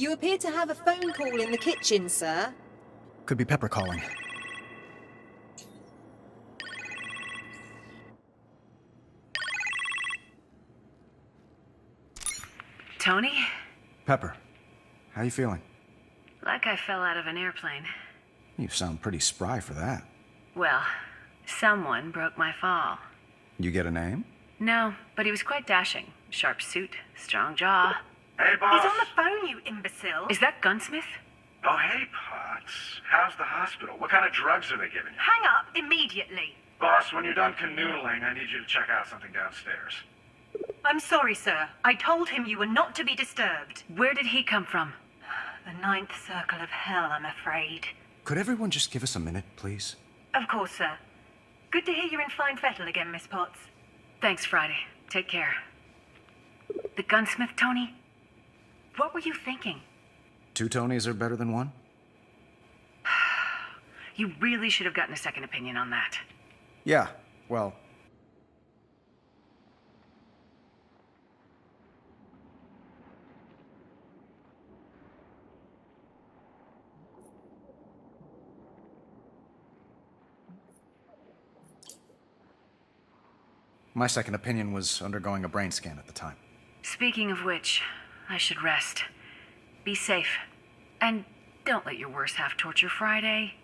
You appear to have a phone call in the kitchen, sir. Could be Pepper calling. Tony? Pepper, how you feeling? Like I fell out of an airplane. You sound pretty spry for that. Well, someone broke my fall. You get a name? No, but he was quite dashing. Sharp suit, strong jaw. Hey, boss. He's on the phone, you imbecile. Is that Gunsmith? Oh, hey, Potts. How's the hospital? What kind of drugs are they giving you? Hang up immediately. Boss, when you're done canoodling, I need you to check out something downstairs. I'm sorry, sir. I told him you were not to be disturbed. Where did he come from? The ninth circle of hell, I'm afraid. Could everyone just give us a minute, please? Of course, sir. Good to hear you're in fine fettle again, Miss Potts. Thanks, Friday. Take care. The Gunsmith, Tony? What were you thinking? 2 Tonys are better than 1? You really should have gotten a second opinion on that. Yeah, well... My second opinion was undergoing a brain scan at the time. Speaking of which, I should rest. Be safe. And don't let your worst half torture Friday.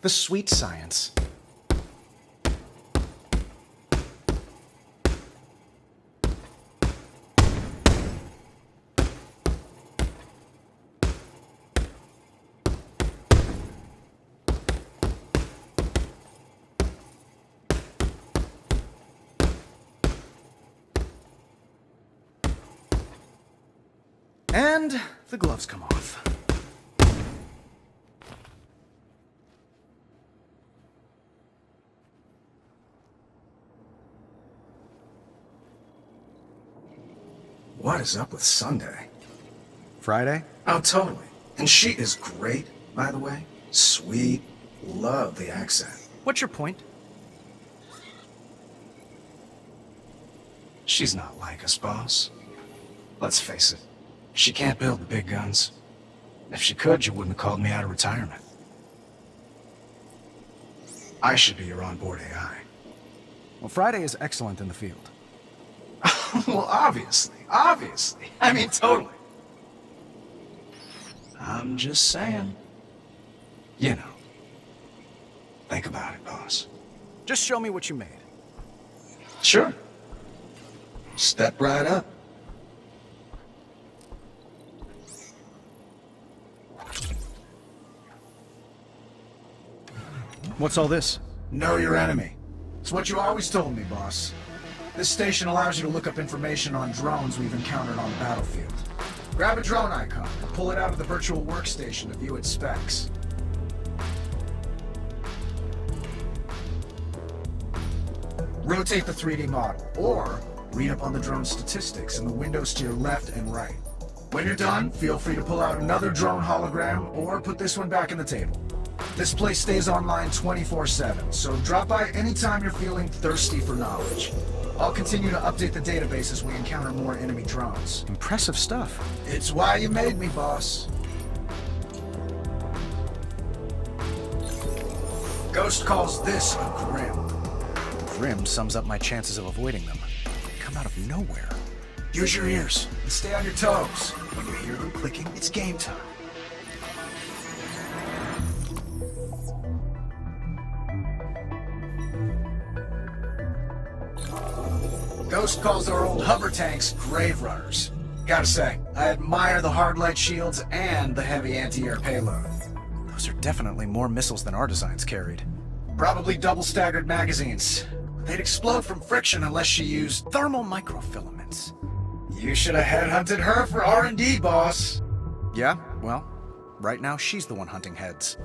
The sweet science. And the gloves come off. What is up with Sunday? Friday? Oh, totally. And she is great, by the way. Sweet. Love the accent. What's your point? She's not like us, boss. Let's face it. She can't build the big guns. If she could, you wouldn't have called me out of retirement. I should be your onboard AI. Well, Friday is excellent in the field. Well, obviously. I mean, totally. I'm just saying. You know. Think about it, boss. Just show me what you made. Sure. Step right up. What's all this? Know your enemy. It's what you always told me, boss. This station allows you to look up information on drones we've encountered on the battlefield. Grab a drone icon and pull it out of the virtual workstation to view its specs. Rotate the 3D model, or read up on the drone statistics in the windows to your left and right. When you're done, feel free to pull out another drone hologram, or put this one back in the table. This place stays online 24/7, so drop by anytime you're feeling thirsty for knowledge. I'll continue to update the database as we encounter more enemy drones. Impressive stuff. It's why you made me, boss. Ghost calls this a grim. Grim sums up my chances of avoiding them. They come out of nowhere. Use your ears and stay on your toes. When you hear them clicking, it's game time. Ghost calls our old hover tanks grave runners. Gotta say, I admire the hard light shields and the heavy anti-air payload. Those are definitely more missiles than our designs carried. Probably double staggered magazines. They'd explode from friction unless she used... Thermal microfilaments. You should have headhunted her for R&D, boss. Yeah, well, right now she's the one hunting heads.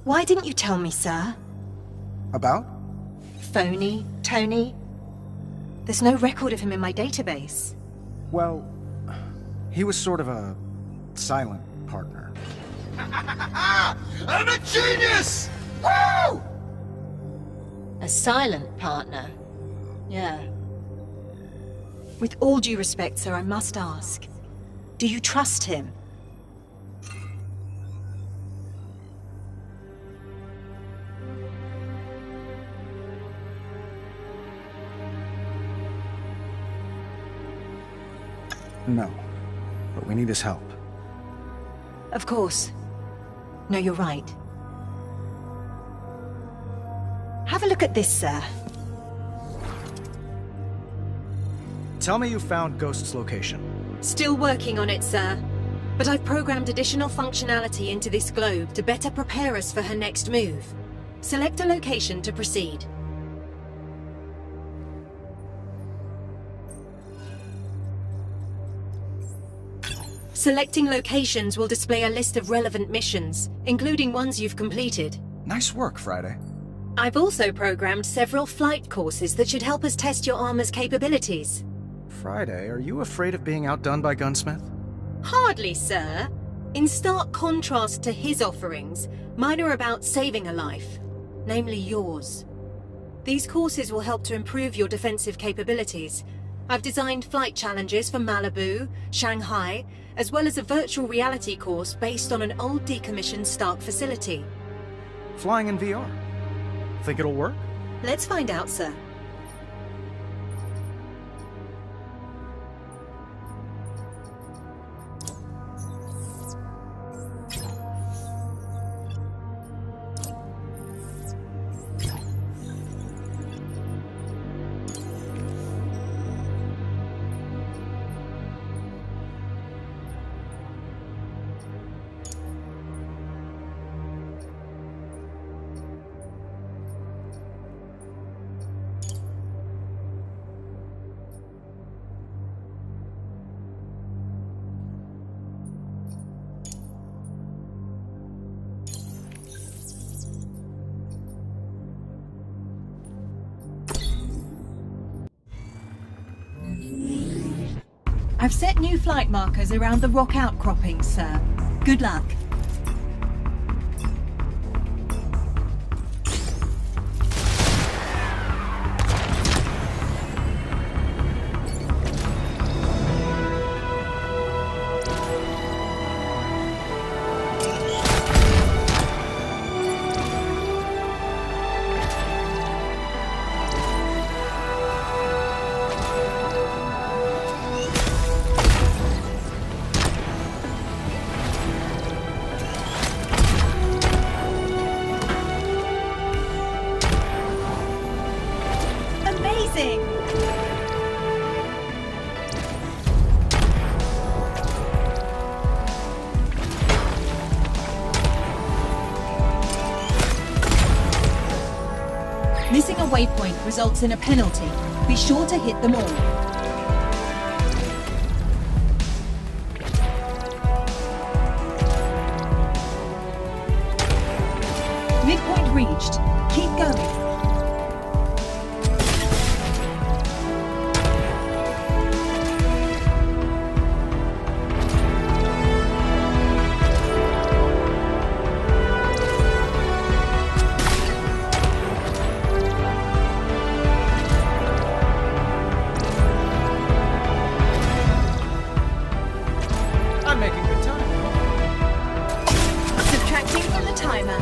Why didn't you tell me, sir? About? Phony, Tony? There's no record of him in my database. Well, he was sort of a silent partner. I'm a genius! Woo! A silent partner? Yeah. With all due respect, sir, I must ask. Do you trust him? No, but we need his help. Of course. No, you're right. Have a look at this, sir. Tell me you found Ghost's location. Still working on it, sir. But I've programmed additional functionality into this globe to better prepare us for her next move. Select a location to proceed. Selecting locations will display a list of relevant missions, including ones you've completed. Nice work, Friday. I've also programmed several flight courses that should help us test your armor's capabilities. Friday, are you afraid of being outdone by Gunsmith? Hardly, sir. In stark contrast to his offerings, mine are about saving a life, namely yours. These courses will help to improve your defensive capabilities. I've designed flight challenges for Malibu, Shanghai, as well as a virtual reality course based on an old decommissioned Stark facility. Flying in VR. Think it'll work? Let's find out, sir. I've set new flight markers around the rock outcroppings, sir. Good luck. Missing a waypoint results in a penalty. Be sure to hit them all. Midpoint reached. Keep going. I'm making good time. Subtracting from the timer.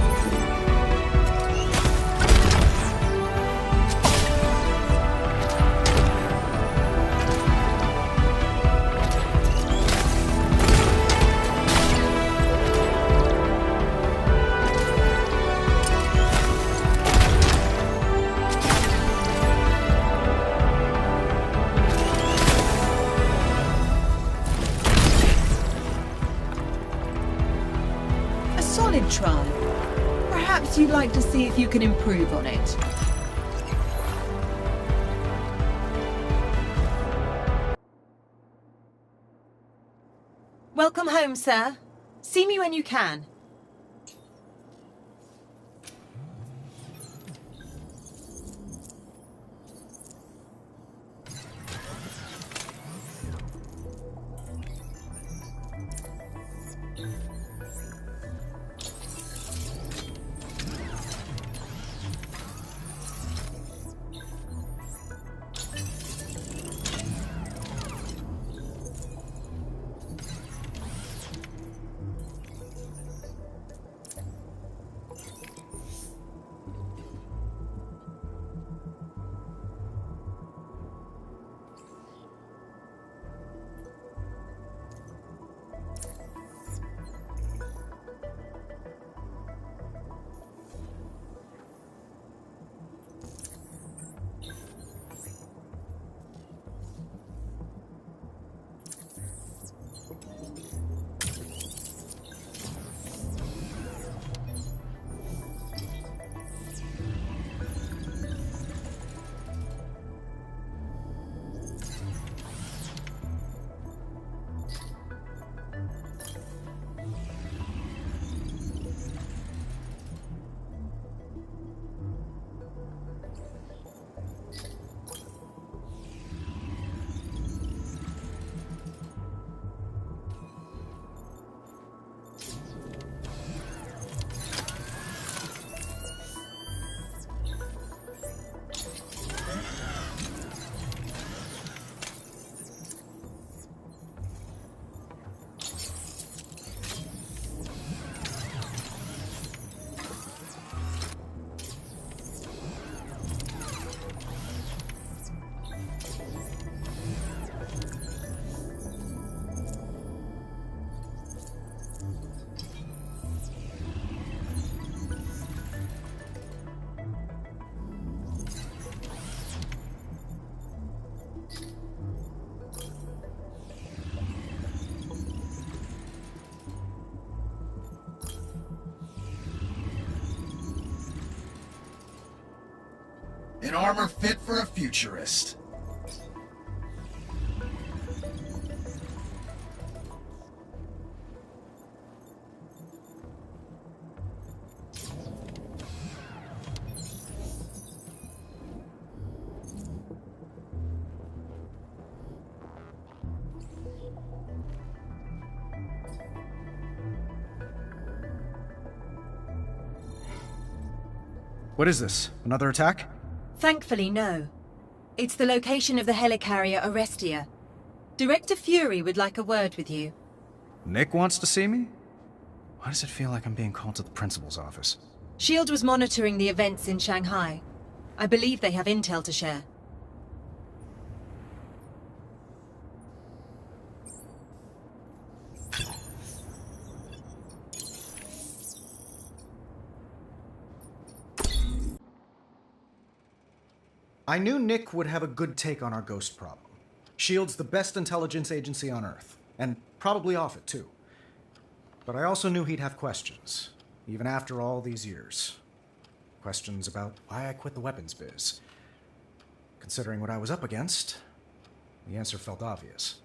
A solid try. Perhaps you'd like to see if you can improve on it. Welcome home, sir. See me when you can. In armor fit for a futurist. What is this? Another attack? Thankfully, no. It's the location of the helicarrier Orestia. Director Fury would like a word with you. Nick wants to see me? Why does it feel like I'm being called to the principal's office? SHIELD was monitoring the events in Shanghai. I believe they have intel to share. I knew Nick would have a good take on our ghost problem. SHIELD's the best intelligence agency on Earth, and probably off it too. But I also knew he'd have questions, even after all these years. Questions about why I quit the weapons biz. Considering what I was up against, the answer felt obvious.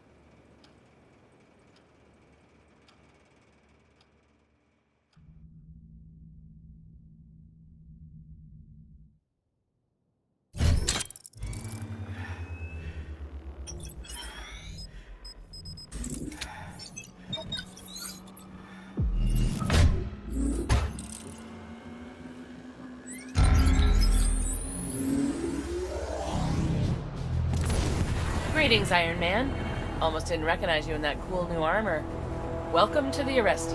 Greetings, Iron Man. Almost didn't recognize you in that cool new armor. Welcome to the Arrestia.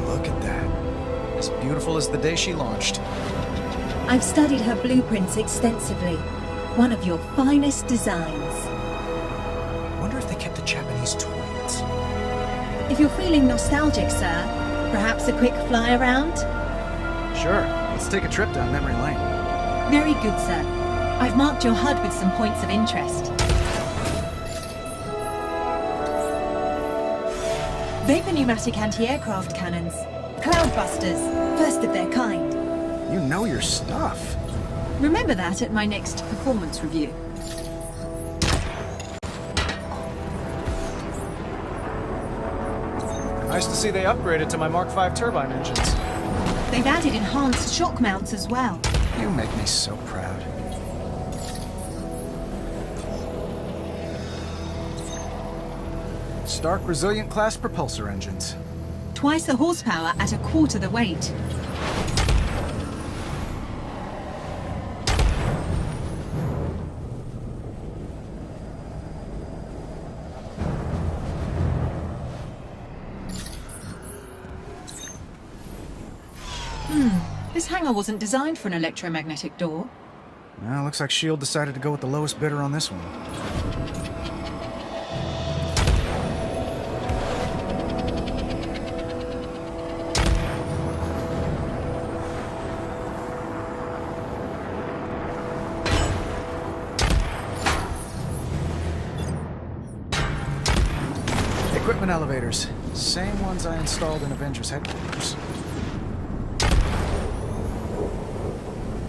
Look at that. As beautiful as the day she launched. I've studied her blueprints extensively. One of your finest designs. Wonder if they kept the Japanese toilets. If you're feeling nostalgic, sir, perhaps a quick fly around? Sure, let's take a trip down memory lane. Very good, sir. I've marked your HUD with some points of interest. Vapor pneumatic anti-aircraft cannons. Cloudbusters, first of their kind. You know your stuff. Remember that at my next performance review. Nice to see they upgraded to my Mark V turbine engines. They've added enhanced shock mounts as well. You make me so proud. Stark Resilient class propulsor engines. Twice the horsepower at a quarter the weight. This hangar wasn't designed for an electromagnetic door. Well, looks like S.H.I.E.L.D. decided to go with the lowest bidder on this one. Equipment elevators. Same ones I installed in Avengers headquarters.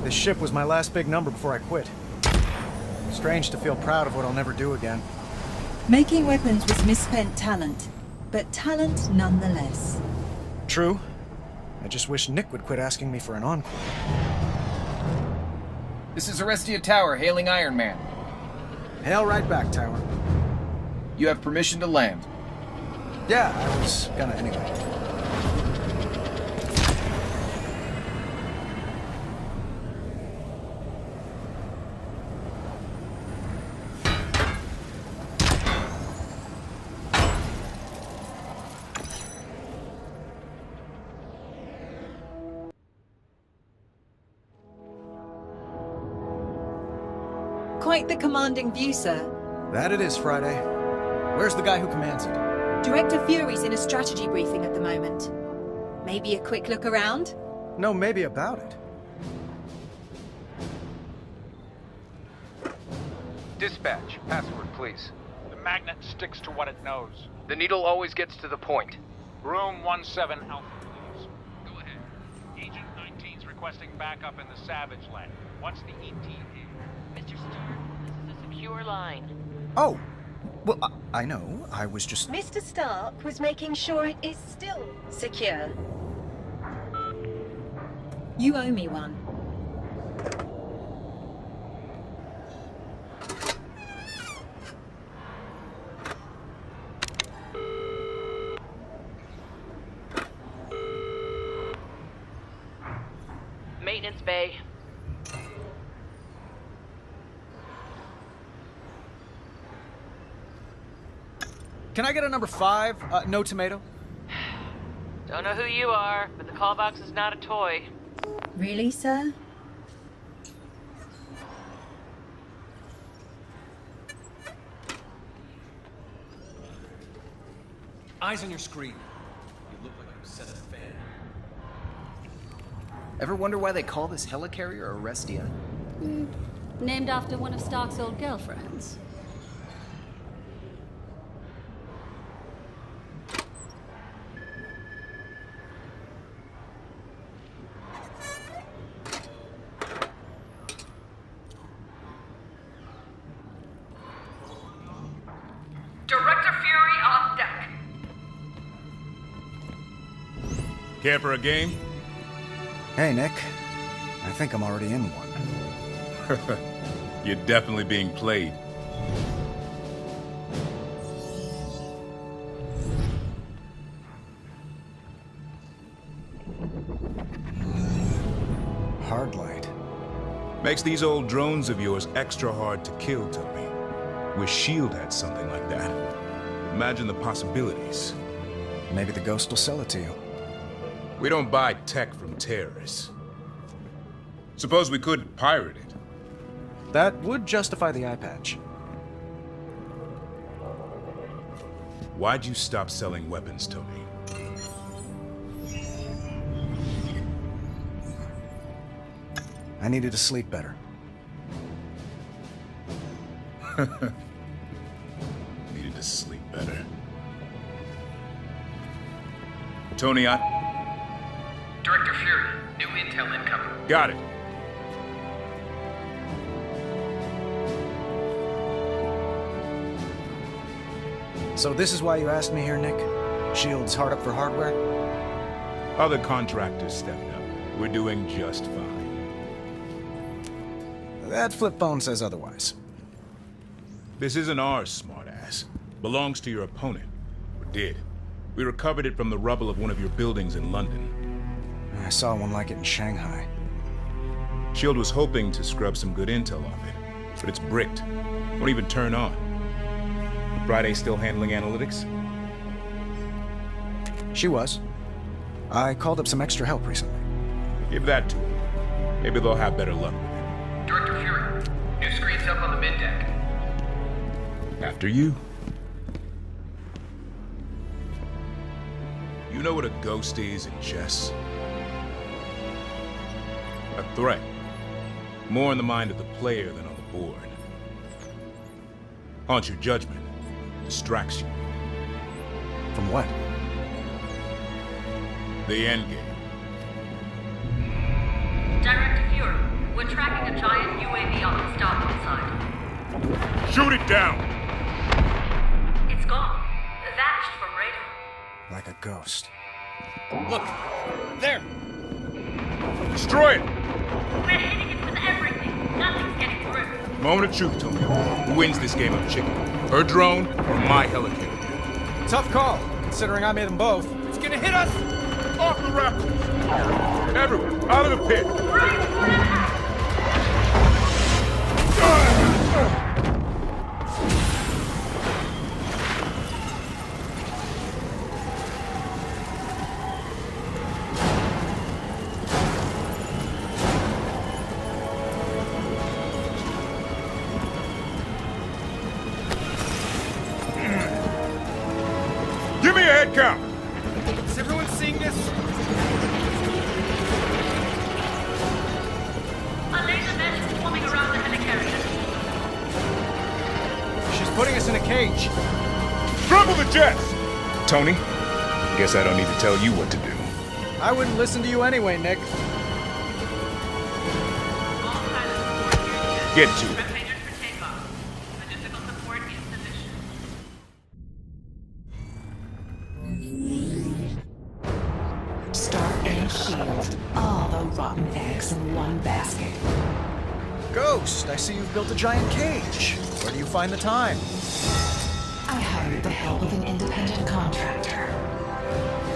This ship was my last big number before I quit. Strange to feel proud of what I'll never do again. Making weapons was misspent talent, but talent nonetheless. True. I just wish Nick would quit asking me for an encore. This is Arrestia Tower, hailing Iron Man. Hail right back, Tower. You have permission to land. Yeah, I was gonna anyway. Quite the commanding view, sir. That it is, Friday. Where's the guy who commands it? Director Fury's in a strategy briefing at the moment. Maybe a quick look around? No, maybe about it. Dispatch, password, please. The magnet sticks to what it knows. The needle always gets to the point. Room 17 Alpha, please. Go ahead. Agent 19's requesting backup in the Savage Land. What's the ETA? Mr. Stern, this is a secure line. Oh! Well, I know. I was just... Mr. Stark was making sure it is still secure. You owe me one. Maintenance bay. Can I get a number 5? No tomato? Don't know who you are, but the call box is not a toy. Really, sir? Eyes on your screen. You look like you set a fan. Ever wonder why they call this helicarrier Arrestia? Named after one of Stark's old girlfriends. Care for a game? Hey, Nick. I think I'm already in one. You're definitely being played. Hard light. Makes these old drones of yours extra hard to kill, Tony. Wish S.H.I.E.L.D. had something like that. Imagine the possibilities. Maybe the Ghost will sell it to you. We don't buy tech from terrorists. Suppose we could pirate it. That would justify the eye patch. Why'd you stop selling weapons, Tony? I needed to sleep better. Needed to sleep better. Tony, Director Fury, new intel incoming. Got it. So this is why you asked me here, Nick? S.H.I.E.L.D's hard up for hardware? Other contractors stepped up. We're doing just fine. That flip phone says otherwise. This isn't ours, smartass. Belongs to your opponent. Or did. We recovered it from the rubble of one of your buildings in London. I saw one like it in Shanghai. S.H.I.E.L.D. was hoping to scrub some good intel off it, but it's bricked. Won't even turn on. Friday still handling analytics? She was. I called up some extra help recently. Give that to them. Maybe they'll have better luck with it. Director Fury, new screens up on the mid-deck. After you. You know what a ghost is in chess? A threat. More in the mind of the player than on the board. Haunts your judgment. Distracts you. From what? The endgame. Director Fury, we're tracking a giant UAV on the starboard side. Shoot it down! It's gone. Vanished from radar. Like a ghost. Look! There! Destroy it! We're hitting it with everything. Nothing's getting through. Moment of truth, Tony. Who wins this game of chicken? Her drone or my helicarrier? Tough call, considering I made them both. It's gonna hit us! Off the rafters! Everyone, out of the pit! Give me a head count! Is everyone seeing this? A laser net is swarming around the helicarrier. She's putting us in a cage. Scramble the jets! Tony, guess I don't need to tell you what to do. I wouldn't listen to you anyway, Nick. Get to it. Start and shield. All the rotten eggs in one basket. Ghost, I see you've built a giant cage. Where do you find the time? I hired the help of an independent contractor.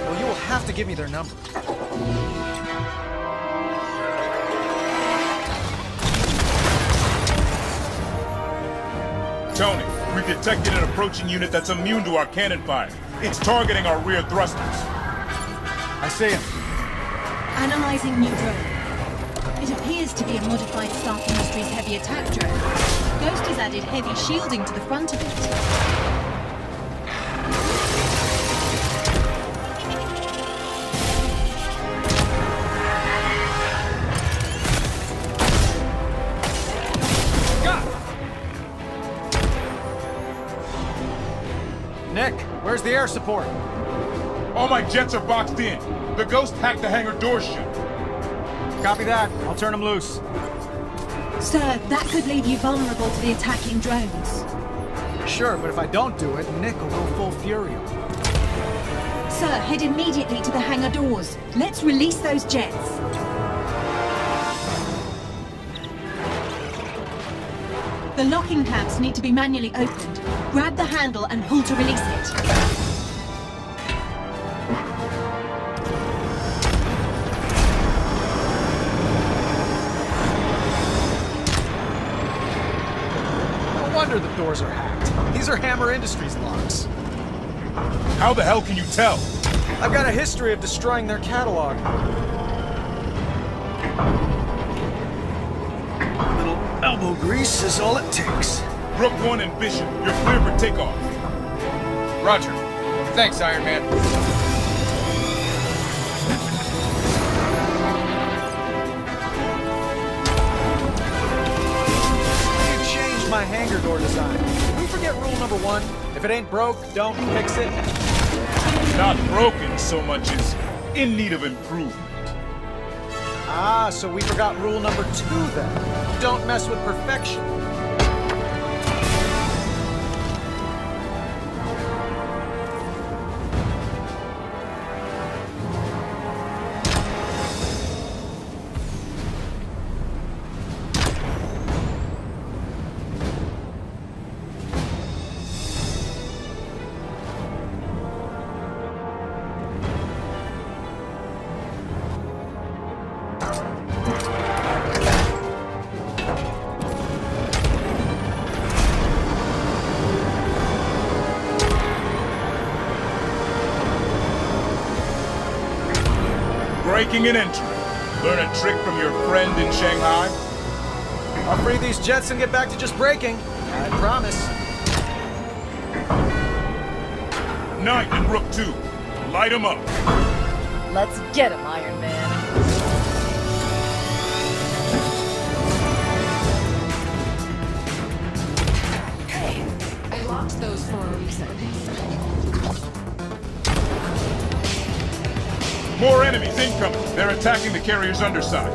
Well, you will have to give me their number. Tony, we've detected an approaching unit that's immune to our cannon fire. It's targeting our rear thrusters. I see him. Analyzing new drone. It appears to be a modified Stark Industries heavy attack drone. Ghost has added heavy shielding to the front of it. Nick, where's the air support? All my jets are boxed in. The Ghost hacked the hangar door shut. Copy that. I'll turn them loose. Sir, that could leave you vulnerable to the attacking drones. Sure, but if I don't do it, Nick will go full fury. Sir, head immediately to the hangar doors. Let's release those jets. The locking clamps need to be manually opened. Grab the handle and pull to release it. No wonder the doors are hacked. These are Hammer Industries locks. How the hell can you tell? I've got a history of destroying their catalog. A little elbow grease is all it takes. Rook 1 and Bishop, you're clear for takeoff. Roger. Thanks, Iron Man. You changed my hangar door design. Did we forget rule number 1? If it ain't broke, don't fix it. Not broken so much as in need of improvement. Ah, so we forgot rule number 2 then. Don't mess with perfection. Breaking and entering. Learn a trick from your friend in Shanghai? I'll free these jets and get back to just braking. I promise. Knight and Rook 2. Light 'em up. Let's get him, Iron Man. Hey, I locked those for a reason. More enemies incoming. They're attacking the carrier's underside.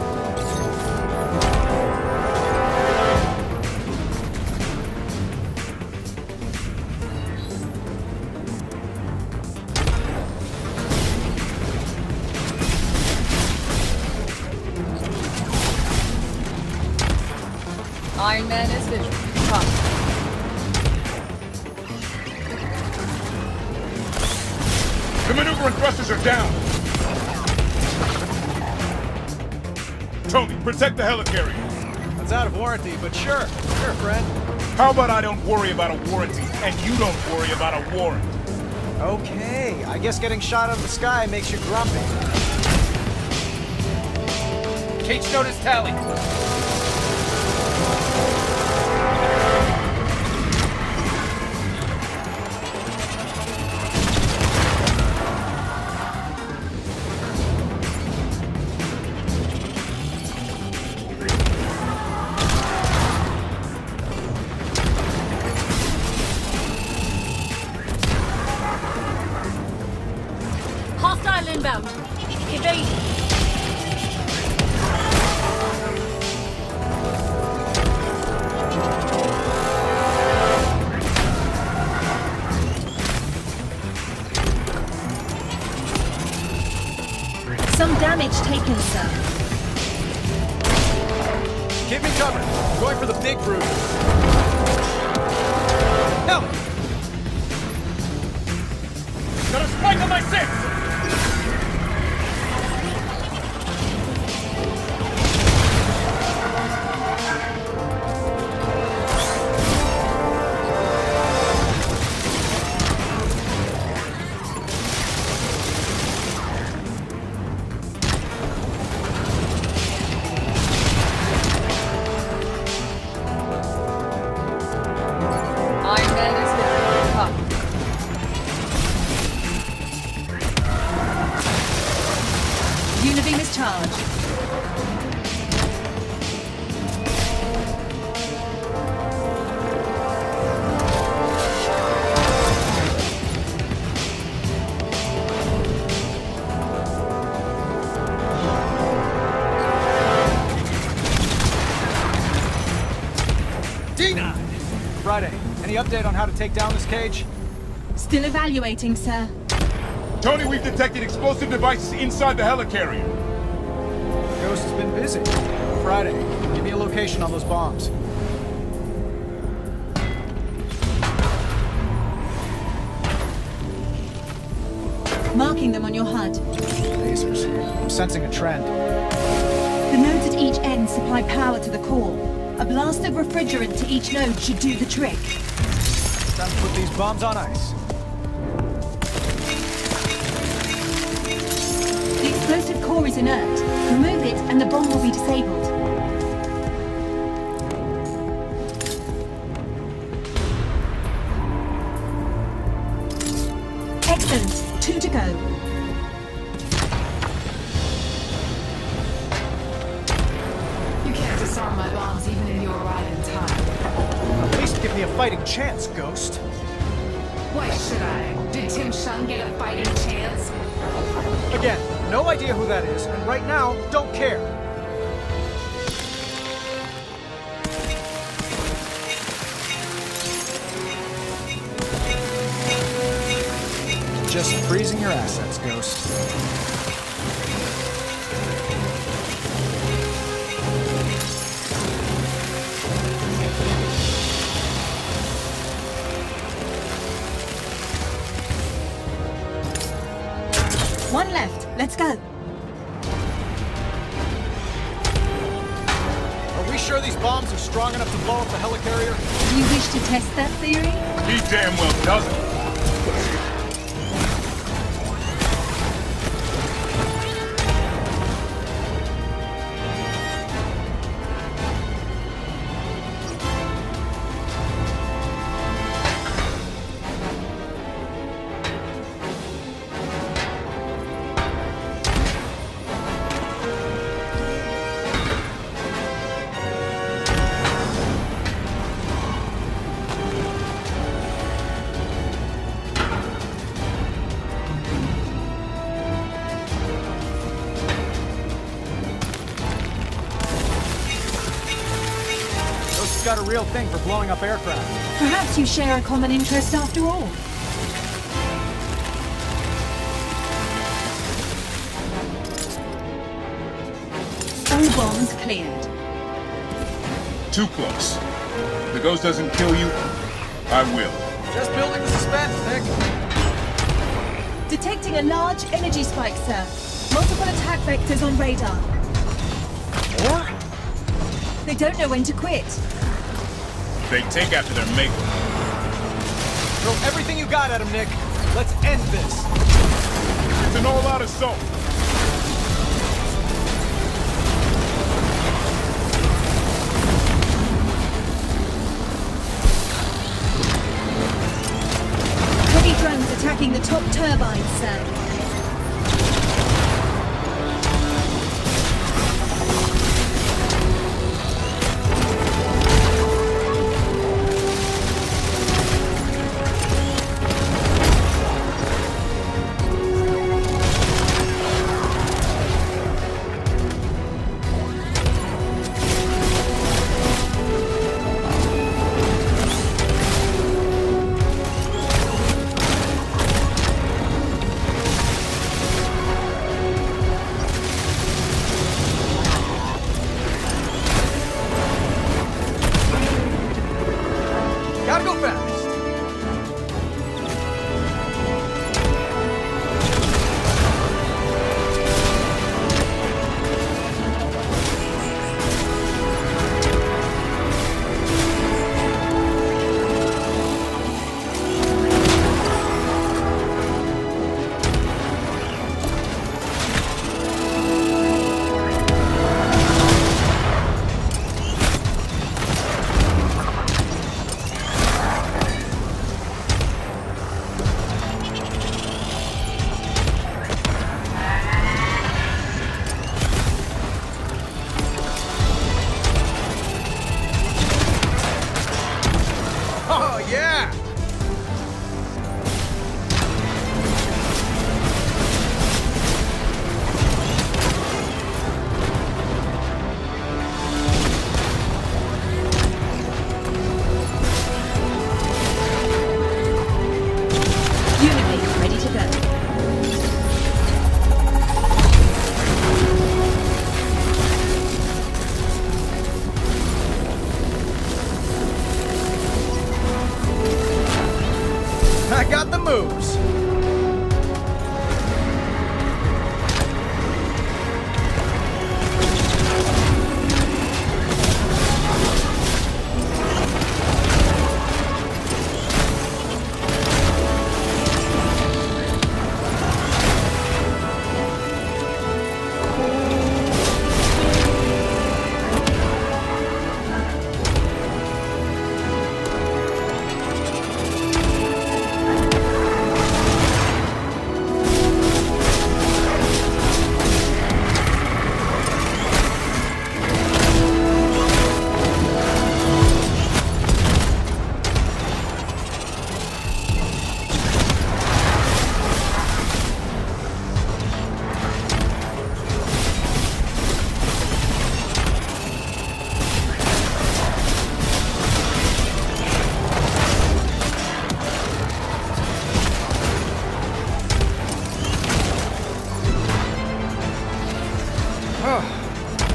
Iron Man is visual. Copy. The maneuvering thrusters are down. Tony, protect the helicarrier. It's out of warranty, but sure. Sure, friend. How about I don't worry about a warranty, and you don't worry about a warrant? Okay, I guess getting shot out of the sky makes you grumpy. Cage status tally. Hostile inbound. Evade. Some damage taken, sir. Keep me covered. I'm going for the big bruise. Help! Got a spike on my 6! Iron Man is visual. Copy. Unibeam is charged. Denied! Friday, any update on how to take down this cage? Still evaluating, sir. Tony, we've detected explosive devices inside the helicarrier. Ghost has been busy. Friday, give me a location on those bombs. Marking them on your HUD. Lasers. I'm sensing a trend. The nodes at each end supply power to the core. A blast of refrigerant to each node should do the trick. Time to put these bombs on ice. The explosive core is inert. Remove it and the bomb will be disabled. Excellent. 2 to go. You can't disarm my bombs even if you arrive in time. At least give me a fighting chance, Ghost. Why should I? Did Tim Shun get a fighting chance? Again, no idea who that is, and right now, don't care. Just freezing your assets, Ghost. One left. Let's go. Are we sure these bombs are strong enough to blow up the helicarrier? Do you wish to test that theory? He damn well doesn't. Got a real thing for blowing up aircraft. Perhaps you share a common interest after all. All bombs cleared. Too close. If the ghost doesn't kill you, I will. Just building the suspense, Nick. Detecting a large energy spike, sir. Multiple attack vectors on radar. Or? They don't know when to quit. They take after their maker. Throw everything you got at him, Nick. Let's end this. It's an all-out assault. Heavy drones attacking the top turbines, sir. moves.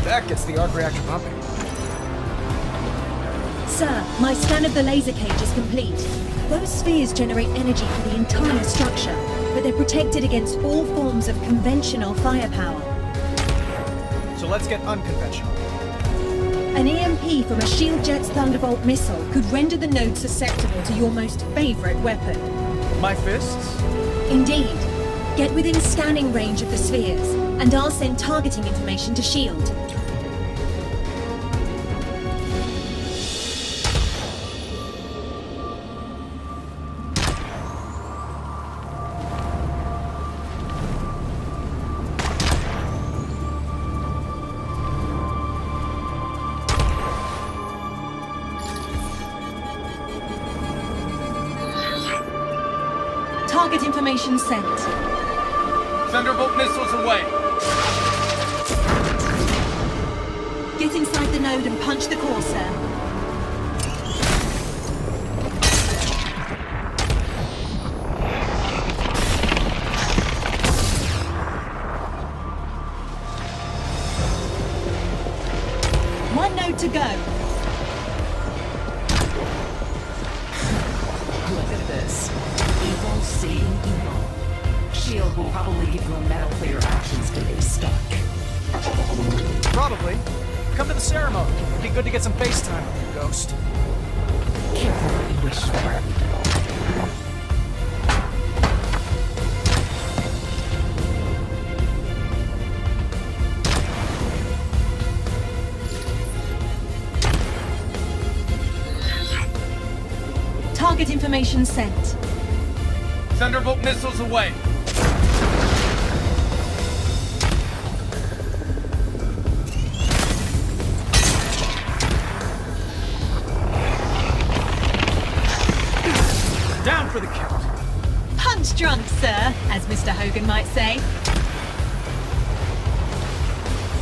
That gets the arc reactor pumping. Sir, my scan of the laser cage is complete. Those spheres generate energy for the entire structure, but they're protected against all forms of conventional firepower. So let's get unconventional. An EMP from a Shield Jet's Thunderbolt missile could render the node susceptible to your most favorite weapon. My fists? Indeed. Get within scanning range of the spheres, and I'll send targeting information to Shield. Target information sent. Thunderbolt missiles away. Get inside the node and punch the core, sir. One node to go. Look at this. Evil seeing evil. Shield will probably give you a metal for your actions to be stuck. Probably. Come to the ceremony. It'd be good to get some FaceTime with you, Ghost. Careful what you wish for. Target information sent. Thunderbolt missiles away. Down for the count. Punch drunk, sir, as Mr. Hogan might say.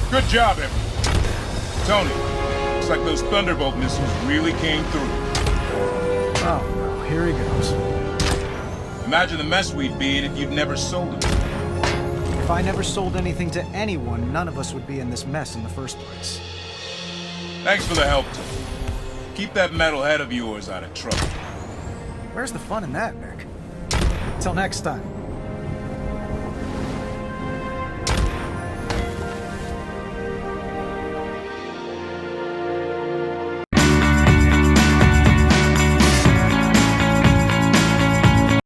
Good job, everyone. Tony, looks like those Thunderbolt missiles really came through. Oh no, here he goes. Imagine the mess we'd be in if you'd never sold them. If I never sold anything to anyone, none of us would be in this mess in the first place. Thanks for the help, Tony. Keep that metal head of yours out of trouble. Where's the fun in that, Nick? Till next time.